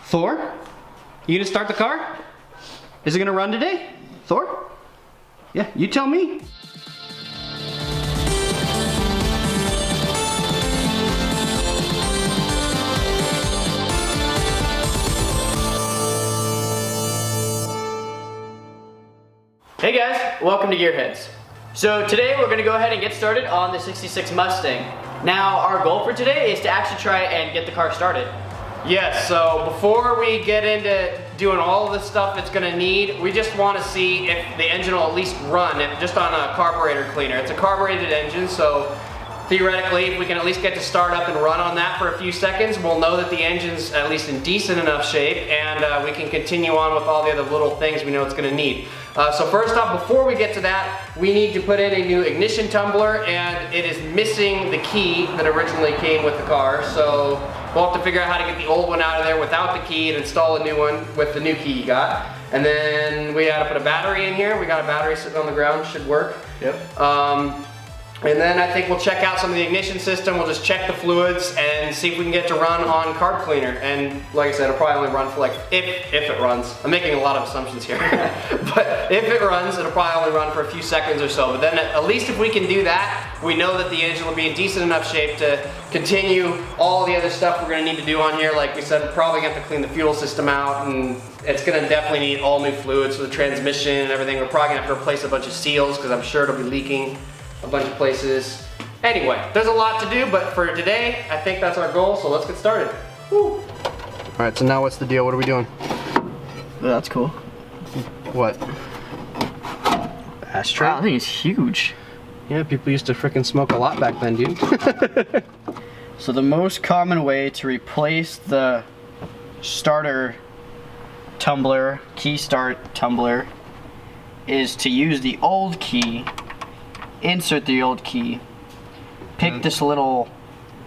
Thor, you gonna start the car? Is it gonna run today? Thor? Yeah, you tell me. Hey guys, welcome to GearHeads. So today we're going to go ahead and get started on the 66 Mustang. Now our goal for today is to actually try and get the car started. Yes, so before we get into doing all of the stuff it's going to need, we just want to see if the engine will at least run just on a carburetor cleaner. It's a carbureted engine, so theoretically if we can at least get to start up and run on that for a few seconds, we'll know that the engine's at least in decent enough shape, and we can continue on with all the other little things we know it's going to need. So first off, before we get to that, we need to put in a new ignition tumbler, and it is missing the key that originally came with the car. So we'll have to figure out how to get the old one out of there without the key and install a new one with the new key you got. And then we had to put a battery in here. We got a battery sitting on the ground, should work. Yep. And then I think we'll check out some of the ignition system. We'll just check the fluids and see if we can get to run on carb cleaner. And like I said, it'll probably only run for like, if it runs. I'm making a lot of assumptions here. But if it runs, it'll probably only run for a few seconds or so. But then at least if we can do that, we know that the engine will be in decent enough shape to continue all the other stuff we're gonna need to do on here. Like we said, we're probably gonna have to clean the fuel system out, and it's gonna definitely need all new fluids for the transmission and everything. We're probably gonna have to replace a bunch of seals because I'm sure it'll be leaking a bunch of places. Anyway, there's a lot to do, but for today, I think that's our goal, so let's get started. Woo. All right, so now what's the deal? What are we doing? That's cool. What? Ashtray? Wow, I think it's huge. Yeah, people used to frickin' smoke a lot back then, dude. So the most common way to replace the starter tumbler, key start tumbler, is to use the old key, insert the old key, pick this little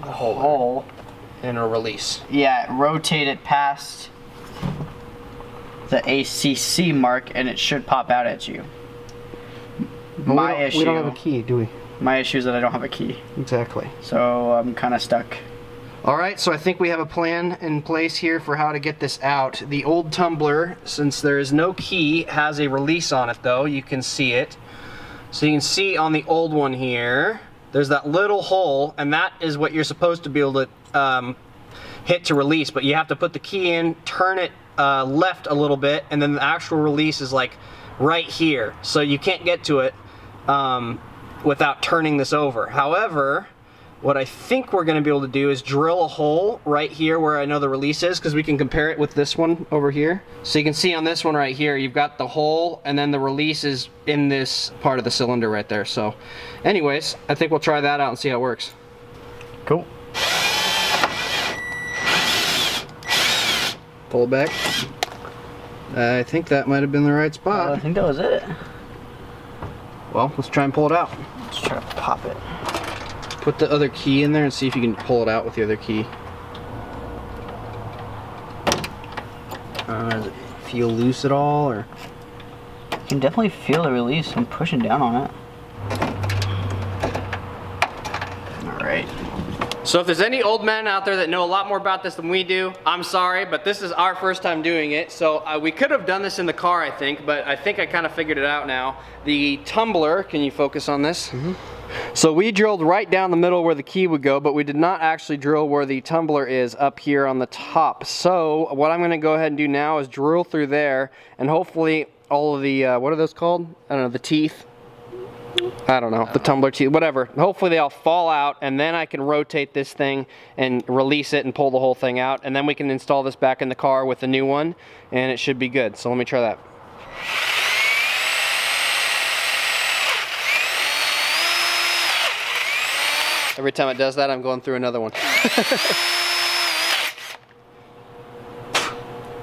hole, And a release. yeah, rotate it past the ACC mark, and it should pop out at you. But My we don't have a key, do we? My issue is that I don't have a key, Exactly. so I'm kind of stuck. All right, so I think we have a plan in place here for how to get this out. The old tumbler, since there is no key, has a release on it though. You can see it. So you can see on the old one here, there's that little hole, and that is what you're supposed to be able to hit to release, but you have to put the key in, turn it left a little bit, and then the actual release is like right here. So you can't get to it without turning this over. However, what I think we're gonna be able to do is drill a hole right here where I know the release is, because we can compare it with this one over here. So you can see on this one right here, you've got the hole, and then the release is in this part of the cylinder right there. So anyways, I think we'll try that out and see how it works. Cool. Pull it back. I think that might have been the right spot. I think that was it. Well, let's try and pull it out. Let's try to pop it. Put the other key in there and see if you can pull it out with the other key. Does it feel loose at all, or? You can definitely feel the release. I'm pushing down on it. All right. So if there's any old men out there that know a lot more about this than we do, I'm sorry, but this is our first time doing it. So we could have done this in the car, I think, but I think I kind of figured it out now. The tumbler, can you focus on this? Mm-hmm. So we drilled right down the middle where the key would go, but we did not actually drill where the tumbler is up here on the top. So what I'm gonna go ahead and do now is drill through there, and hopefully all of the, what are those called? I don't know, the teeth? I don't know, the tumbler teeth, whatever. Hopefully they all fall out, and then I can rotate this thing and release it and pull the whole thing out, and then we can install this back in the car with the new one, and it should be good. So let me try that. Every time it does that, I'm going through another one.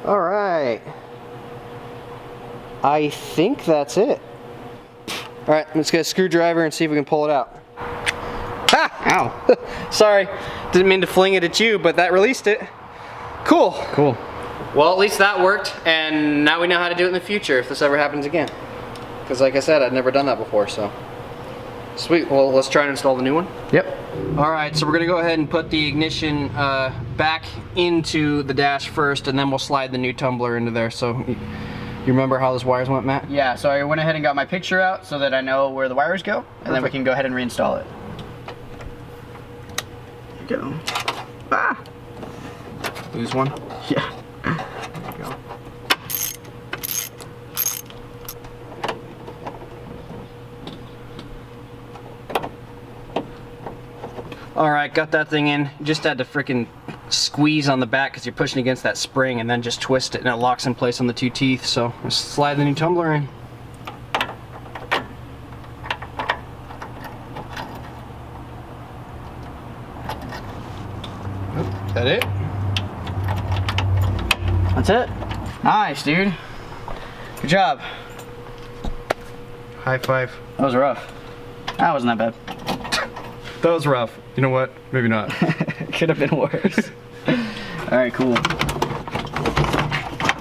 All right. I think that's it. All right, let's get a screwdriver and see if we can pull it out. Ha! Ow. Sorry, didn't mean to fling it at you, but that released it. Cool. Cool. Well, at least that worked, and now we know how to do it in the future if this ever happens again. Because like I said, I'd never done that before, so. Sweet, well let's try and install the new one. Yep. All right, so we're gonna go ahead and put the ignition back into the dash first, and then we'll slide the new tumbler into there. So you remember how those wires went, Matt? Yeah, so I went ahead and got my picture out so that I know where the wires go, and then we can go ahead and reinstall it. There you go. Ah! Lose one? Yeah. There you go. All right, got that thing in. Just had to freaking squeeze on the back because you're pushing against that spring, and then just twist it and it locks in place on the two teeth. So just slide the new tumbler in. Oh, that it? That's it. Nice, dude. Good job. High five. That was rough. That wasn't that bad. That was rough. You know what? Maybe not. Could have been worse. All right, cool.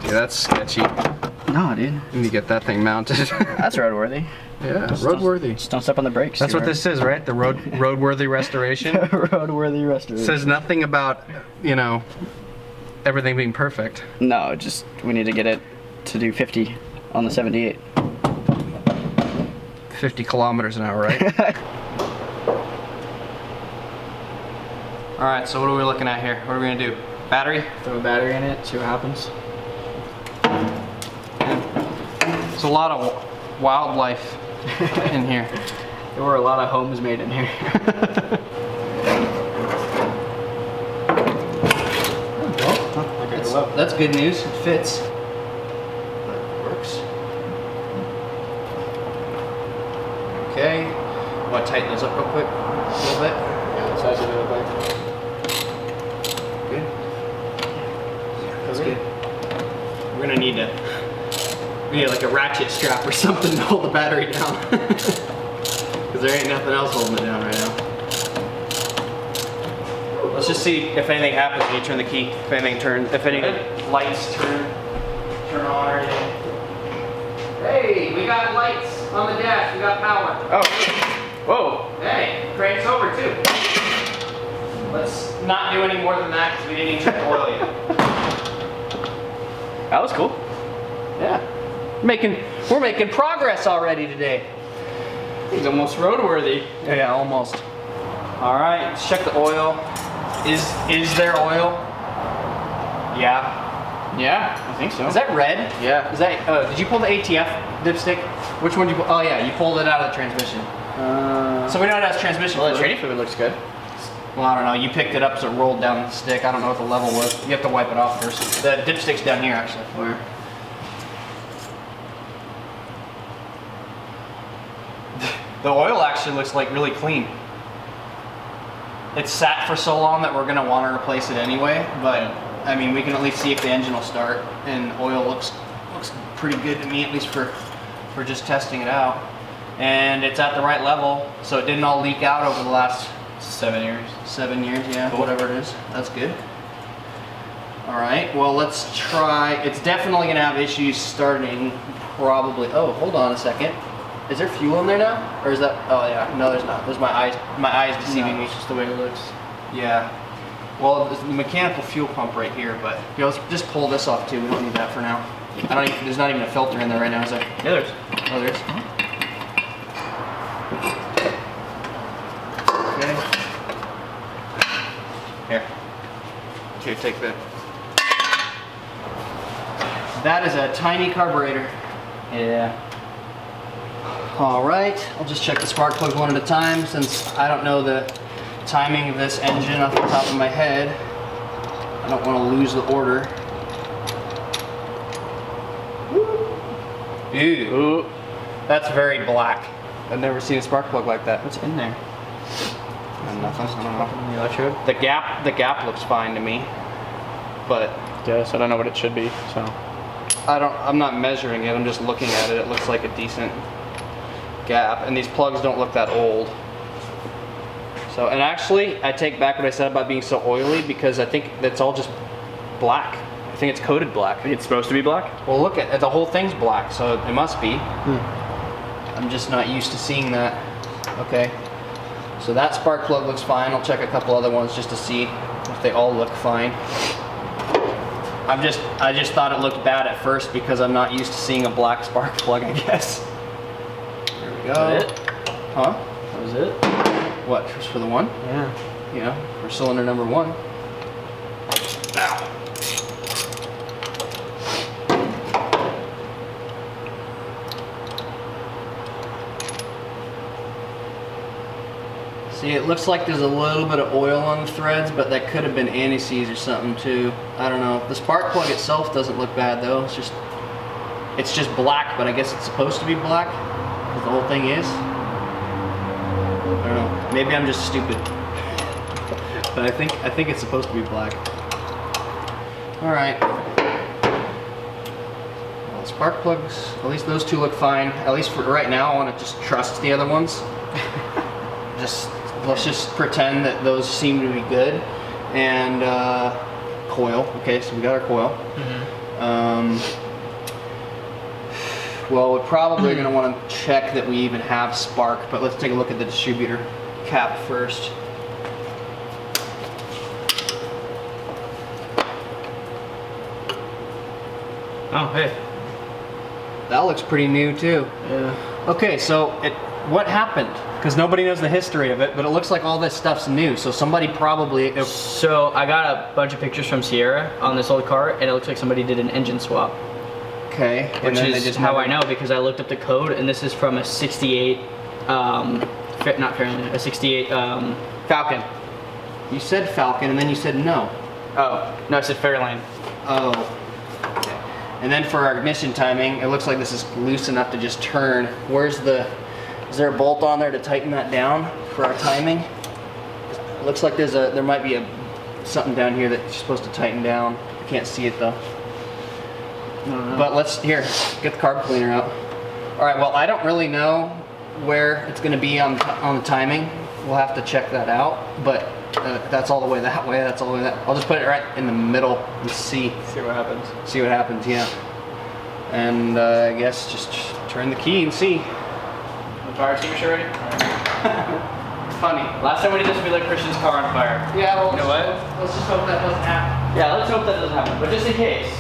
Yeah, that's sketchy. No, dude. You need to get that thing mounted. That's roadworthy. Yeah, roadworthy. Just don't step on the brakes. That's what this is, right? The roadworthy restoration. Roadworthy restoration. It says nothing about, you know, everything being perfect. No, just we need to get it to do 50 on the 78. 50 kilometers an hour, right? All right, so what are we looking at here? What are we gonna do? Battery? Throw a battery in it, see what happens. There's a lot of wildlife in here. There were a lot of homes made in here. That's good news. It fits. That works. Okay. Want to tighten those up real quick? A little bit. Yeah, the size of it like. Good. That's good. We're gonna need like a ratchet strap or something to hold the battery down. Because there ain't nothing else holding it down right now. Let's just see if anything happens when you turn the key. If anything turns, if any lights turn on or anything. Hey, we got lights on the dash. We got power. Oh, whoa. Hey, cranks over too. Let's not do any more than that because we didn't even check the oil yet. That was cool. Yeah. We're making progress already today. He's almost roadworthy. Yeah, almost. All right, let's check the oil. Is there oil? Yeah. Yeah, I think so. Is that red? Yeah. Is that? Did you pull the ATF dipstick? Which one did you pull? Oh yeah, you pulled it out of the transmission. So we know it has transmission. Well, the fluid. training fluid looks good. Well, I don't know. You picked it up so it rolled down the stick. I don't know what the level was. You have to wipe it off first. The dipstick's down here actually. Where? The oil actually looks like really clean. It's sat for so long that we're gonna want to replace it anyway, but I mean we can at least see if the engine will start, and oil looks pretty good to me, at least for just testing it out. And it's at the right level, so it didn't all leak out over the last 7 years. 7 years, yeah, Cool. whatever it is. That's good. All right, well let's try. It's definitely gonna have issues starting probably. Oh, hold on a second. Is there fuel in there now? Or is that, oh yeah, no there's not. There's my eyes deceiving me. It's just the way it looks. Yeah. Well, there's the mechanical fuel pump right here, but you know, let's just pull this off too. We don't need that for now. There's not even a filter in there right now, is there? Yeah, there's. Oh, there is? Okay. Here, take that. That is a tiny carburetor. Yeah. All right, I'll just check the spark plug one at a time since I don't know the timing of this engine off the top of my head. I don't want to lose the order. Ew. Ooh. That's very black. I've never seen a spark plug like that. What's in there? Nothing. I don't know. The electrode? The gap looks fine to me, but Yes, I don't know what it should be, so. I'm not measuring it. I'm just looking at it. It looks like a decent gap, and these plugs don't look that old. So, and actually, I take back what I said about being so oily because I think that's all just black. I think it's coated black. It's supposed to be black? Well, look at the whole thing's black, so it must be. I'm just not used to seeing that. Okay. So that spark plug looks fine. I'll check a couple other ones just to see. if they all look fine. I just thought it looked bad at first because I'm not used to seeing a black spark plug, I guess. There we go. That it? Huh? That was it? What, just for the one? Yeah. Yeah, for cylinder number 1. Ow. See, it looks like there's a little bit of oil on the threads, but that could have been anti-seize or something too. I don't know. The spark plug itself doesn't look bad though. It's just black, but I guess it's supposed to be black because the whole thing is. I don't know. Maybe I'm just stupid. But I think it's supposed to be black. All right. Well, the spark plugs, at least those two look fine. At least for right now, I want to just trust the other ones. Let's just pretend that those seem to be good. And coil. Okay, so we got our coil. Mm-hmm. Well, we're probably going to want to check that we even have spark, but let's take a look at the distributor cap first. Oh, hey. That looks pretty new too. Yeah. Okay, so what happened? Because nobody knows the history of it, but it looks like all this stuff's new. So somebody probably. So I got a bunch of pictures from Sierra on this old car, and it looks like somebody did an engine swap. Okay. Which is how I know, because I looked up the code, and this is from a 68, not Fairlane, a 68 Falcon. You said Falcon, and then you said no. Oh, no, I said Fairlane. Oh. Okay. And then for our ignition timing, it looks like this is loose enough to just turn. Is there a bolt on there to tighten that down for our timing? It looks like there might be something down here that you're supposed to tighten down. I can't see it though. But get the carb cleaner out. All right, well, I don't really know where it's gonna be on the timing. We'll have to check that out, but that's all the way that way, that's all the way that. I'll just put it right in the middle and see what happens. See what happens, yeah. And I guess just turn the key and see. The fire extinguisher ready? Funny. Last time we did this, we lit Christian's car on fire. Yeah, well, you know what? Let's just hope that doesn't happen. Yeah, let's hope that doesn't happen. But just in case,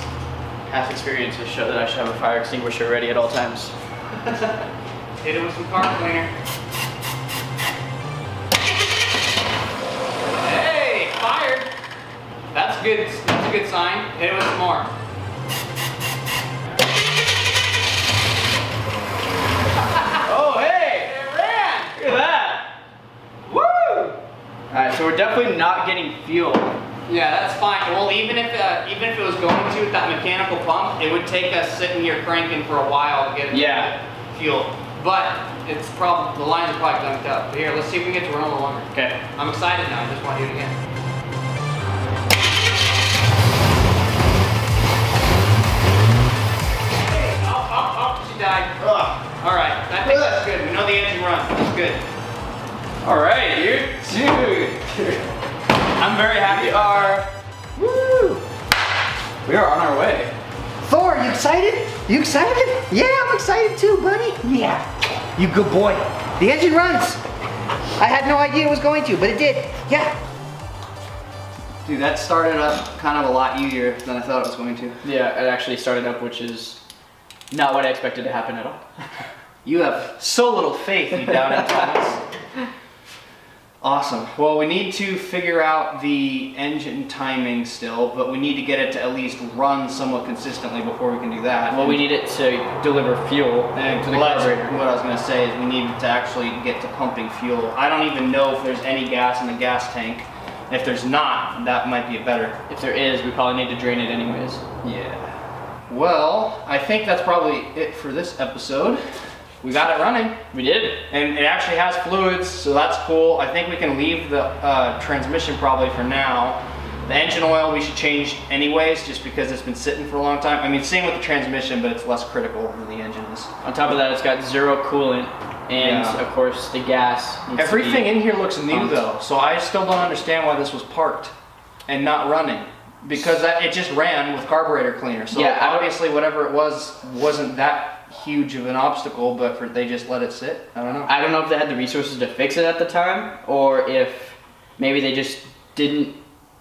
past experiences show that I should have a fire extinguisher ready at all times. Hit it with some carb cleaner. Hey, fired. That's good. That's a good sign. Hit it with some more. Oh, hey! It ran! Look at that! Woo! Alright, so we're definitely not getting fuel. Yeah, that's fine. Well, even if it was going to with that mechanical pump, it would take us sitting here cranking for a while to get it to fuel. But it's the lines are probably dunked up. But here, let's see if we can get to run a little longer. Okay. I'm excited now. I just want to do it again. Hey, oh, she died. Ugh. All right, I think that's good. We know the engine runs. That's good. All right, dude. I'm very happy. Woo! We are on our way. Thor, you excited? You excited? Yeah, I'm excited too, buddy. Yeah. You good boy. The engine runs. I had no idea it was going to, but it did. Yeah. Dude, that started up kind of a lot easier than I thought it was going to. Yeah, it actually started up, which is not what I expected to happen at all. You have so little faith, you doubting Thomas. Awesome. Well, we need to figure out the engine timing still, but we need to get it to at least run somewhat consistently before we can do that. Well, we need it to deliver fuel to the carburetor. What I was going to say is we need to actually get to pumping fuel. I don't even know if there's any gas in the gas tank. If there's not, that might be better. If there is, we probably need to drain it anyways. Yeah. Well, I think that's probably it for this episode. We got it running. We did. And it actually has fluids, so that's cool. I think we can leave the transmission probably for now. The engine oil we should change anyways, just because it's been sitting for a long time. I mean, same with the transmission, but it's less critical than the engine is. On top of that, it's got zero coolant, and of course the gas. Everything in here looks new though, so I still don't understand why this was parked and not running. Because it just ran with carburetor cleaner. So yeah, obviously whatever it was wasn't that huge of an obstacle, but they just let it sit. I don't know. I don't know if they had the resources to fix it at the time, or if maybe they just didn't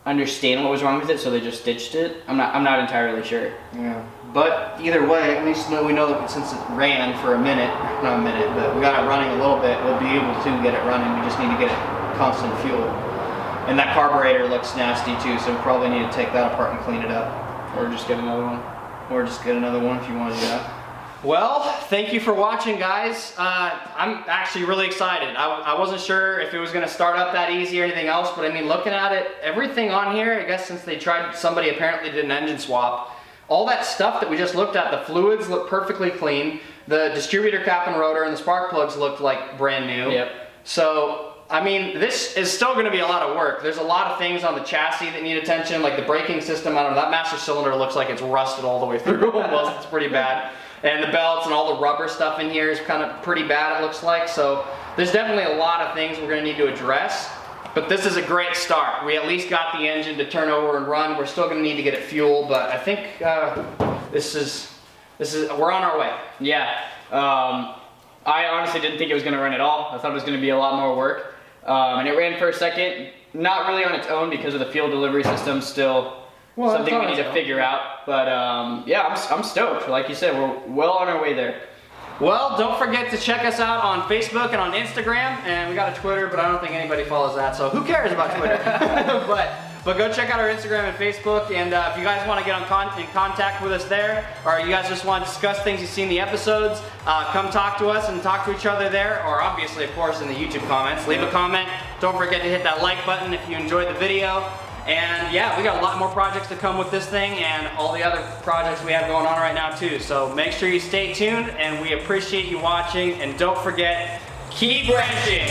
understand what was wrong with it, so they just ditched it. I'm not entirely sure. Yeah. But either way, at least we know that since it ran for a minute, not a minute, but we got it running a little bit, we'll be able to get it running. We just need to get it constant fuel. And that carburetor looks nasty too, so we probably need to take that apart and clean it up. Or just get another one. Or just get another one if you want to do that. Well, thank you for watching, guys. I'm actually really excited. I wasn't sure if it was going to start up that easy or anything else, but I mean, looking at it, everything on here, I guess since they tried, somebody apparently did an engine swap, all that stuff that we just looked at, the fluids look perfectly clean, the distributor cap and rotor and the spark plugs looked like brand new. Yep. So, I mean, this is still going to be a lot of work. There's a lot of things on the chassis that need attention, like the braking system. I don't know, that master cylinder looks like it's rusted all the way through almost. It's pretty bad. And the belts and all the rubber stuff in here is kind of pretty bad, it looks like. So there's definitely a lot of things we're going to need to address. But this is a great start. We at least got the engine to turn over and run. We're still going to need to get it fueled, but I think we're on our way. Yeah. I honestly didn't think it was going to run at all. I thought it was going to be a lot more work. And it ran for a second, not really on its own because of the fuel delivery system still. Well, something we need to figure out, but yeah, I'm stoked. Like you said, we're well on our way there. Well, don't forget to check us out on Facebook and on Instagram, and we got a Twitter, but I don't think anybody follows that, so who cares about Twitter? but go check out our Instagram and Facebook, and if you guys want to get in contact with us there, or you guys just want to discuss things you've seen in the episodes, come talk to us and talk to each other there, or obviously, of course, in the YouTube comments. Leave a comment. Don't forget to hit that like button if you enjoyed the video. And yeah, we got a lot more projects to come with this thing and all the other projects we have going on right now too. So make sure you stay tuned, and we appreciate you watching, and don't forget, keep wrenching!